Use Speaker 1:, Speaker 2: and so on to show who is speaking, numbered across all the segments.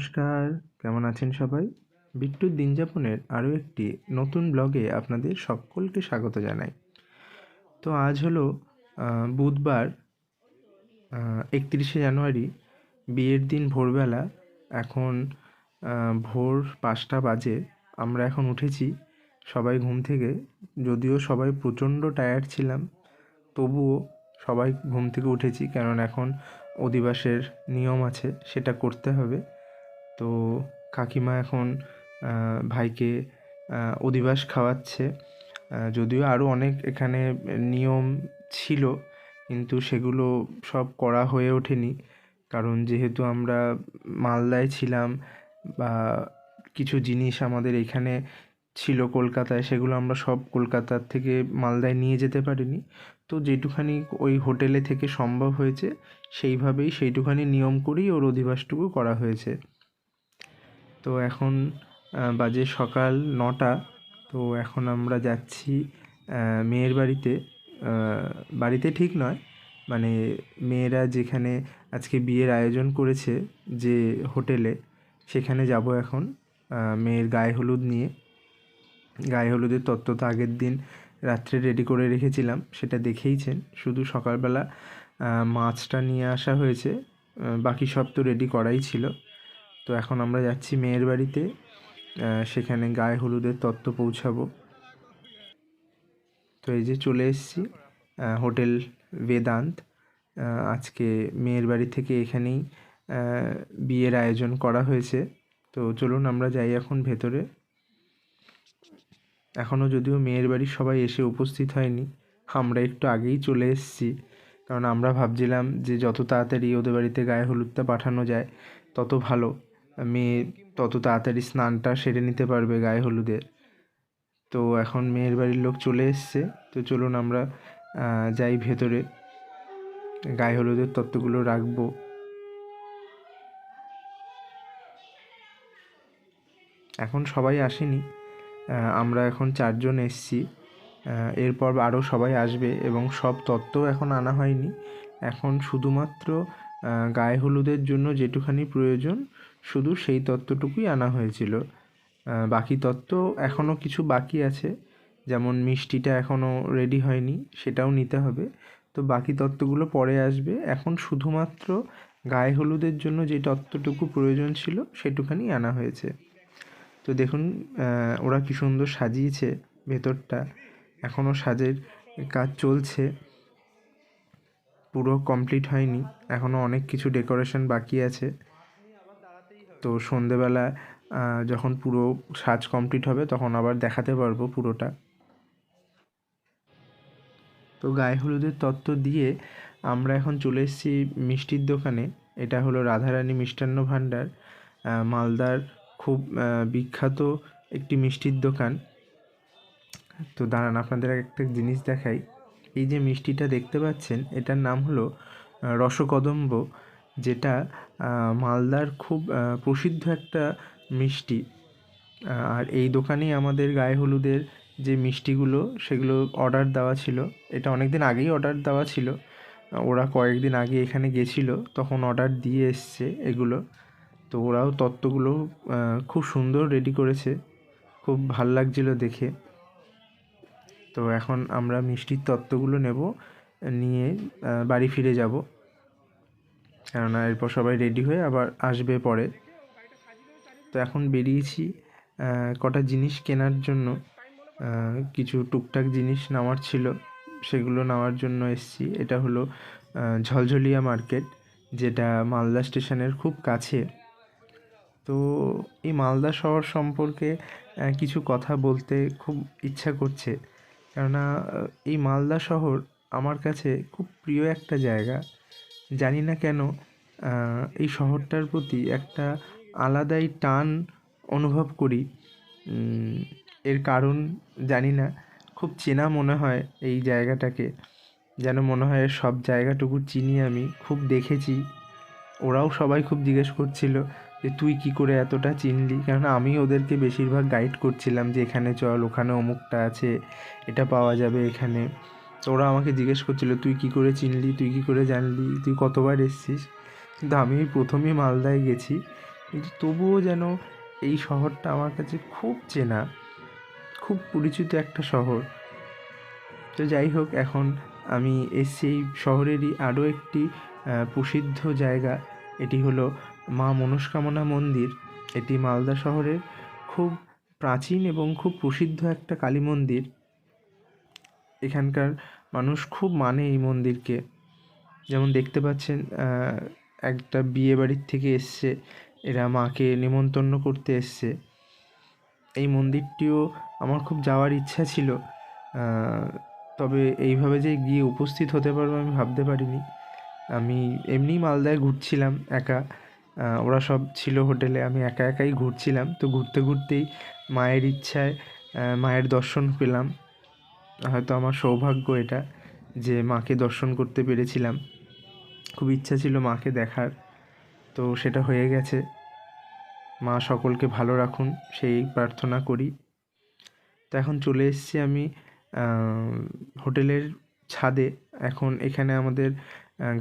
Speaker 1: নমস্কার, কেমন আছেন সবাই? বিট্টুর দিনযাপনের আরও একটি নতুন ব্লগে আপনাদের সকলকে স্বাগত জানাই। তো আজ হলো বুধবার, 31শে জানুয়ারি, বিয়ের দিন ভোরবেলা। এখন ভোর 5টা বাজে। আমরা এখন উঠেছি সবাই ঘুম থেকে। যদিও সবাই প্রচণ্ড টায়ার্ড ছিলাম, তবুও সবাই ঘুম থেকে উঠেছি, কারণ এখন অধিবাসের নিয়ম আছে, সেটা করতে হবে। তো কাকিমা এখন ভাইকে অধিবাস খাওয়াচ্ছে। যদিও আরও অনেক এখানে নিয়ম ছিল, কিন্তু সেগুলো সব করা হয়ে ওঠেনি, কারণ যেহেতু আমরা মালদায় ছিলাম বা কিছু জিনিস আমাদের এখানে ছিল কলকাতায়, সেগুলো আমরা সব কলকাতার থেকে মালদায় নিয়ে যেতে পারিনি। তো যেটুখানি ওই হোটেলে থেকে সম্ভব হয়েছে সেইটুখানি নিয়ম করেই ওর অধিবাসটুকু করা হয়েছে। তো এখন বাজে সকাল 9টা। তো এখন আমরা যাচ্ছি মেয়ের বাড়িতে। বাড়িতে ঠিক নয়, মানে মেয়েরা যেখানে আজকে বিয়ের আয়োজন করেছে যে হোটেলে, সেখানে যাব এখন মেয়ের গায়ে হলুদ নিয়ে। গায়ে হলুদের তত্ত্ব তো আগের দিন রাত্রে রেডি করে রেখেছিলাম, সেটা দেখেইছেন। শুধু সকালবেলা মাছটা নিয়ে আসা হয়েছে, বাকি সব তো রেডি করাই ছিল। তো এখন আমরা যাচ্ছি মেয়ের বাড়িতে, সেখানে গায়ে হলুদের তত্ত্ব পৌঁছাবো। তো এই যে চলে এসেছি হোটেল বেদান্ত। আজকে মেয়ের বাড়ি থেকে এখানেই বিয়ের আয়োজন করা হয়েছে। তো চলুন আমরা যাই এখন ভেতরে। এখনও যদিও মেয়ের বাড়ির সবাই এসে উপস্থিত হয়নি, আমরা একটু আগেই চলে এসেছি, কারণ আমরা ভাবছিলাম যে যত তাড়াতাড়ি ওদের বাড়িতে গায়ে হলুদটা পাঠানো যায় তত ভালো। মেয়ে তত তাড়াতাড়ি স্নানটা সেরে নিতে পারবে গায়ে হলুদের। তো এখন মেয়ের বাড়ির লোক চলে এসছে। তো চলুন আমরা যাই ভেতরে, গায়ে হলুদের তত্ত্বগুলো রাখবো। এখন সবাই আসেনি, আমরা এখন 4 জন এসছি। এরপর আরও সবাই আসবে, এবং সব তত্ত্বও এখন আনা হয়নি। এখন শুধুমাত্র গায়ে হলুদের জন্য যেটুখানি প্রয়োজন শুধু সেই তত্ত্বটুকুই আনা হয়েছিল। বাকি তত্ত্ব এখনও কিছু বাকি আছে, যেমন মিষ্টিটা এখনও রেডি হয়নি, সেটাও নিতে হবে। তো বাকি তত্ত্বগুলো পরে আসবে। এখন শুধুমাত্র গায়ে হলুদের জন্য যে তত্ত্বটুকু প্রয়োজন ছিল সেটুখানি আনা হয়েছে। তো দেখুন ওরা কী সুন্দর সাজিয়েছে ভেতরটা। এখনও সাজের কাজ চলছে, পুরো কমপ্লিট হয়নি, এখনও অনেক কিছু ডেকোরেশন বাকি আছে। তো সন্ধেবেলা যখন পুরো সাজ কমপ্লিট হবে তখন আবার দেখাতে পারবো পুরোটা। তো গায়ে হলুদের তত্ত্ব দিয়ে আমরা এখন চলে এসেছি মিষ্টির দোকানে। এটা হলো রাধারানী মিষ্টান্ন ভাণ্ডার, মালদার খুব বিখ্যাত একটি মিষ্টির দোকান। তো দাঁড়ান আপনাদের একটা জিনিস দেখাই। এই যে মিষ্টিটা দেখতে পাচ্ছেন, এটার নাম হলো রসকদম্ব, যেটা মালদার খুব প্রসিদ্ধ একটা মিষ্টি। আর এই দোকানেই আমাদের গায়ে হলুদের যে মিষ্টিগুলো সেগুলো অর্ডার দেওয়া ছিল। এটা অনেক দিন আগেই অর্ডার দেওয়া ছিল, ওরা কয়েকদিন আগে এখানে গেছিলো, তখন অর্ডার দিয়ে এসছে এগুলো। তো ওরাও তত্ত্বগুলো খুব সুন্দর রেডি করেছে, খুব ভাল লাগছিলো দেখে। তো এখন আমরা মিষ্টির তত্ত্বগুলো নেব, নিয়ে বাড়ি ফিরে যাব, কেননা এরপর সবাই রেডি হয়ে আবার আসবে পরে। তো এখন বেরিয়েছি কটা জিনিস কেনার জন্য, কিছু টুকটাক জিনিস নেওয়ার ছিল, সেগুলো নেওয়ার জন্য এসেছি। এটা হলো ঝলঝলিয়া মার্কেট, যেটা মালদা স্টেশনের খুব কাছে। তো এই মালদা শহর সম্পর্কে কিছু কথা বলতে খুব ইচ্ছা করছে, কেননা এই মালদা শহর আমার কাছে খুব প্রিয় একটা জায়গা। জানি না কেন এই শহরটার প্রতি একটা আলাদাই টান অনুভব করি। এর কারণ জানি না, খুব চেনা মনে হয় এই জায়গাটাকে, যেন মনে হয় সব জায়গাটুকু চিনি আমি, খুব দেখেছি। ওরাও সবাই খুব জিজ্ঞেস করছিল যে তুই কি করে এতটা চিনলি, কেননা আমি ওদেরকে বেশিরভাগ গাইড করছিলাম যে এখানে চল, ওখানে অমুকটা আছে, এটা পাওয়া যাবে এখানে। তো ওরা আমাকে জিজ্ঞেস করছিল তুই কি করে চিনলি, তুই কি করে জানলি, তুই কতবার এসেছিস। কিন্তু আমি প্রথমেই মালদায় গেছি, কিন্তু তবুও যেন এই শহরটা আমার কাছে খুব চেনা, খুব পরিচিত একটা শহর। তো যাই হোক, এখন আমি এসছি এই শহরেরই আরও একটি প্রসিদ্ধ জায়গা। এটি হলো মা মনস্কামনা মন্দির। এটি মালদা শহরের খুব প্রাচীন এবং খুব প্রসিদ্ধ একটা কালী মন্দির। এখানকার মানুষ খুব মানে এই মন্দিরকে। যেমন দেখতে পাচ্ছেন, একটা বিয়ে বাড়ির থেকে এসছে, এরা মাকে নিমন্ত্রণ করতে এসছে। এই মন্দিরটিও আমার খুব যাওয়ার ইচ্ছা ছিল, তবে এইভাবে যে গিয়ে উপস্থিত হতে পারবো আমি ভাবতে পারিনি। আমি এমনিই মালদায় ঘুরছিলাম একা, ওরা সব ছিল হোটেলে, আমি একা একাই ঘুরছিলাম। তো ঘুরতে ঘুরতেই মায়ের ইচ্ছায় মায়ের দর্শন পেলাম। হয়তো আমার সৌভাগ্য এটা যে মাকে দর্শন করতে পেরেছিলাম। খুব ইচ্ছা ছিল মাকে দেখার, তো সেটা হয়ে গেছে। মা সকলকে ভালো রাখুন সেই প্রার্থনা করি। তো এখন চলে এসেছি আমি হোটেলের ছাদে। এখন এখানে আমাদের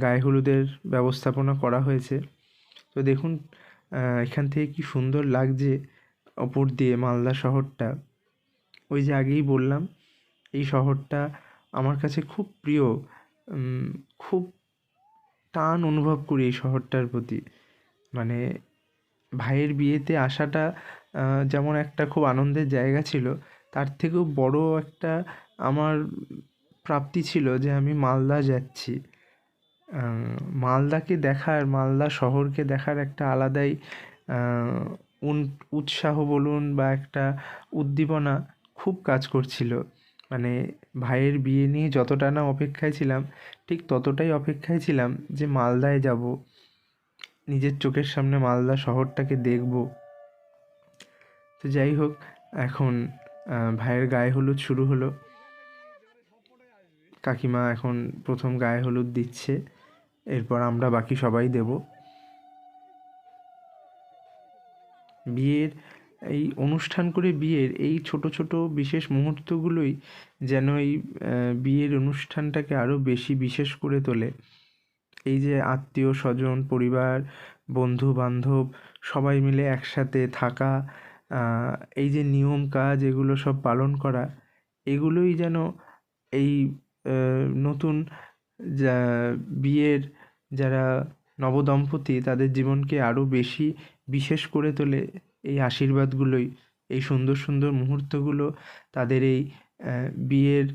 Speaker 1: গায়ে হলুদের ব্যবস্থাপনা করা হয়েছে। তো দেখুন এখান থেকে কি সুন্দর লাগছে ওপর দিয়ে মালদা শহরটা। ওই যে আগেই বললাম, এই শহরটা আমার কাছে খুব প্রিয়। খুব টান অনুভব করি এই শহরটার প্রতি। মানে ভাইয়ের বিয়েতে আসাটা যেমন একটা খুব আনন্দের জায়গা ছিল, তার থেকেও বড় একটা আমার প্রাপ্তি ছিল যে আমি মালদা যাচ্ছি। মালদাকে দেখার, মালদা শহরকে দেখার একটা আলাদাই উৎসাহ বলুন বা একটা উদ্দীপনা খুব কাজ করছিল। মানে ভাইয়ের বিয়ে নিয়ে যতটা না অপেক্ষায় ছিলাম, ঠিক ততটাই অপেক্ষায় ছিলাম যে মালদায় যাব, নিজের চোখের সামনে মালদা শহরটাকে দেখব। তো যাই হোক, এখন ভাইয়ের গায়ে হলুদ শুরু হলো। কাকিমা এখন প্রথম গায়ে হলুদ দিচ্ছে, এরপর আমরা বাকি সবাই দেব। বিয়ের এই অনুষ্ঠান করে বিয়ের এই ছোট ছোট বিশেষ মুহূর্তগুলোই যেন এই বিয়ের অনুষ্ঠানটাকে আরও বেশি বিশেষ করে তোলে। এই যে আত্মীয় স্বজন, পরিবার, বন্ধু বান্ধব সবাই মিলে একসাথে থাকা, এই যে নিয়ম কাজ এগুলো সব পালন করা, এগুলোই যেন এই নতুন যা বিয়ের যারা নবদম্পতি তাদের জীবনকে আরও বেশি বিশেষ করে তোলে। এই আশীর্বাদগুলোই, এই সুন্দর সুন্দর মুহূর্তগুলো তাদের এই বিয়ের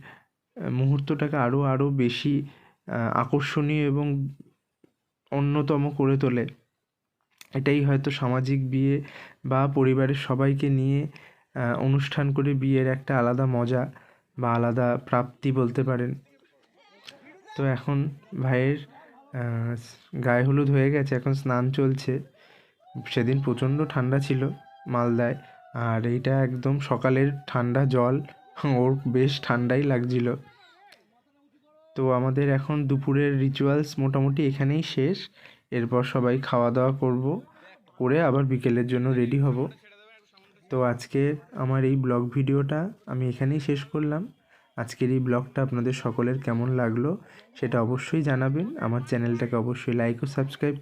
Speaker 1: মুহূর্তটাকে আরও আরও বেশি আকর্ষণীয় এবং অন্যতম করে তোলে। এটাই হয়তো সামাজিক বিয়ে বা পরিবারের সবাইকে নিয়ে অনুষ্ঠান করে বিয়ের একটা আলাদা মজা বা আলাদা প্রাপ্তি বলতে পারেন। তো এখন ভাইয়ের গায়ে হলুদ হয়ে গেছে, এখন স্নান চলছে। সেদিন প্রচণ্ড ঠান্ডা ছিল মালদায়, আর এইটা একদম সকালের ঠান্ডা জল, ওর বেশ ঠান্ডাই লাগছিল। তো আমাদের এখন দুপুরের রিচুয়ালস মোটামুটি এখানেই শেষ। এরপর সবাই খাওয়া দাওয়া করে আবার বিকেলের জন্য রেডি হব। তো আজকে আমার এই ব্লগ ভিডিওটা আমি এখানেই শেষ করলাম। আজকের এই ব্লগটা আপনাদের সকলের কেমন লাগলো সেটা অবশ্যই জানাবেন। আমার চ্যানেলটাকে অবশ্যই লাইক ও সাবস্ক্রাইব